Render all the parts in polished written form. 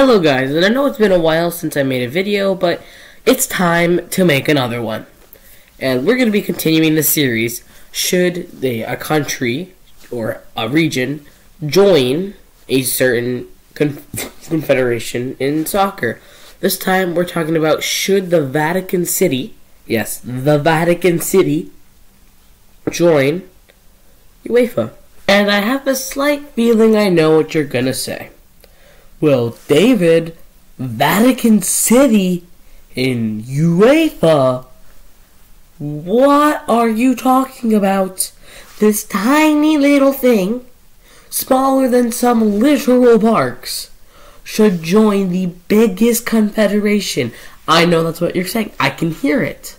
Hello guys, and I know it's been a while since I made a video, but it's time to make another one. And we're going to be continuing the series, should a country or a region join a certain confederation in soccer. This time we're talking about should the Vatican City, yes, the Vatican City, join UEFA. And I have a slight feeling I know what you're going to say. Well, David, Vatican City in UEFA? What are you talking about? This tiny little thing, smaller than some literal parks, should join the biggest confederation. I know that's what you're saying. I can hear it.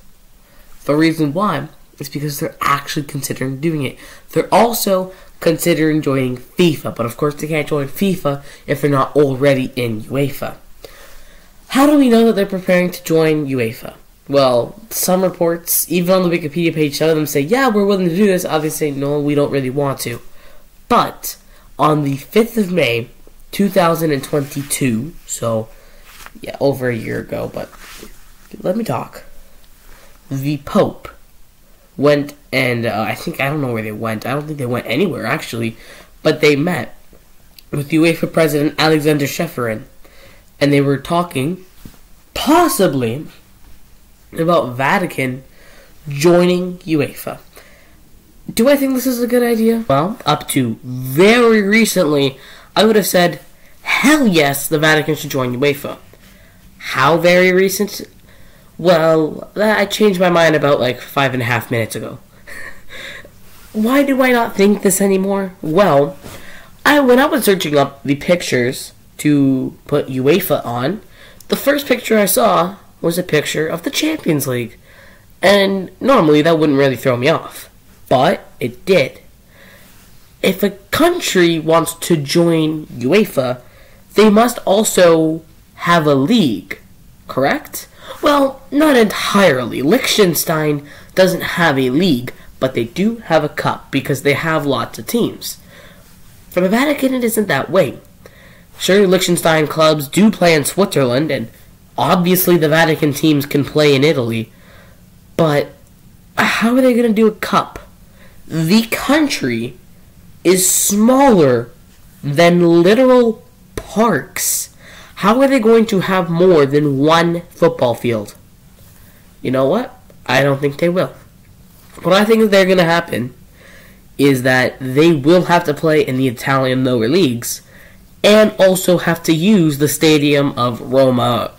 The reason why is because they're actually considering doing it. They're also considering joining FIFA, but of course they can't join FIFA if they're not already in UEFA. How do we know that they're preparing to join UEFA? Well, some reports, even on the Wikipedia page, some of them say, yeah, we're willing to do this. Others say, no, we don't really want to. But on the 5th of May, 2022, so, yeah, over a year ago, but let me talk. The Pope went and I don't know where they went. I don't think they went anywhere, actually. But they met with UEFA President Alexander Shefferin. And they were talking, possibly, about Vatican joining UEFA. Do I think this is a good idea? Well, up to very recently, I would have said, hell yes, the Vatican should join UEFA. How very recent? Well, I changed my mind about like 5.5 minutes ago. Why do I not think this anymore? Well, when I was searching up the pictures to put UEFA on, the first picture I saw was a picture of the Champions League. And normally that wouldn't really throw me off. But it did. If a country wants to join UEFA, they must also have a league, correct? Well, not entirely. Liechtenstein doesn't have a league, but they do have a cup because they have lots of teams. For the Vatican, it isn't that way. Sure, Liechtenstein clubs do play in Switzerland, and obviously the Vatican teams can play in Italy, but how are they going to do a cup? The country is smaller than literal parks. How are they going to have more than one football field? You know what? I don't think they will. What I think is they're going to happen is that they will have to play in the Italian lower leagues and also have to use the stadium of Roma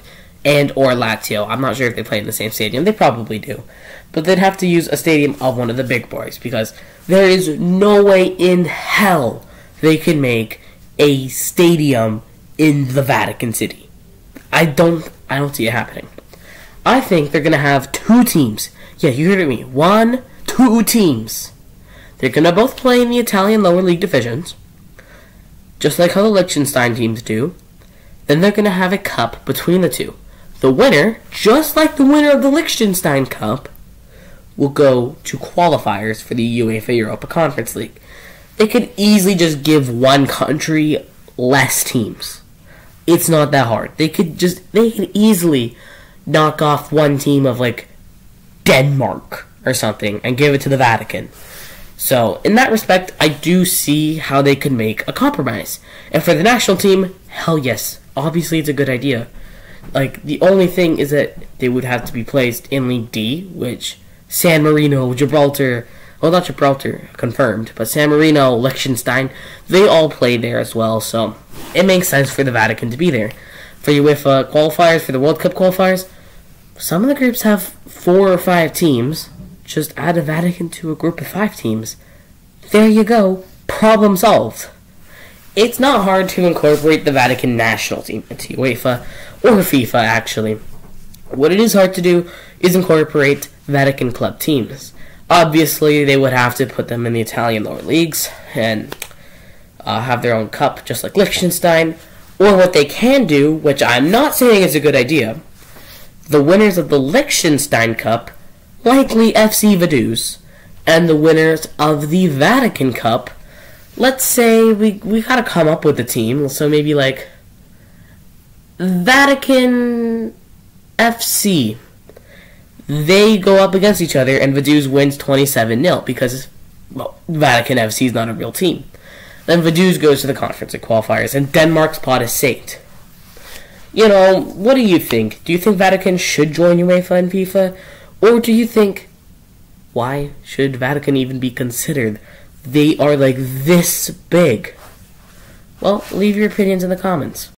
and or Lazio. I'm not sure if they play in the same stadium. They probably do. But they'd have to use a stadium of one of the big boys because there is no way in hell they can make a stadium in the Vatican City. I don't see it happening. I think they're going to have two teams. Yeah, you heard me. 2 teams. They're going to both play in the Italian lower league divisions, just like how the Liechtenstein teams do. Then they're going to have a cup between the two. The winner, just like the winner of the Liechtenstein Cup, will go to qualifiers for the UEFA Europa Conference League. They could easily just give one country less teams. It's not that hard. They could easily knock off one team of like Denmark or something and give it to the Vatican. So, in that respect, I do see how they could make a compromise. And for the national team, hell yes. Obviously, it's a good idea. Like, the only thing is that they would have to be placed in League D, which San Marino, Gibraltar, well, not Gibraltar, confirmed, but San Marino, Liechtenstein, they all play there as well, so it makes sense for the Vatican to be there. For UEFA qualifiers, for the World Cup qualifiers, some of the groups have 4 or 5 teams. Just add a Vatican to a group of 5 teams. There you go. Problem solved. It's not hard to incorporate the Vatican national team into UEFA, or FIFA, actually. What it is hard to do is incorporate Vatican club teams. Obviously, they would have to put them in the Italian lower leagues and have their own cup, just like Liechtenstein. Or what they can do, which I'm not saying is a good idea, the winners of the Liechtenstein Cup, likely FC Vaduz, and the winners of the Vatican Cup, let's say we gotta come up with a team, so maybe like Vatican FC. They go up against each other, and Vaduz wins 27-0 because, well, Vatican FC is not a real team. Then Vaduz goes to the conference and qualifiers, and Denmark's pot is saved. You know, what do you think? Do you think Vatican should join UEFA and FIFA? Or do you think, why should Vatican even be considered? They are like this big. Well, leave your opinions in the comments.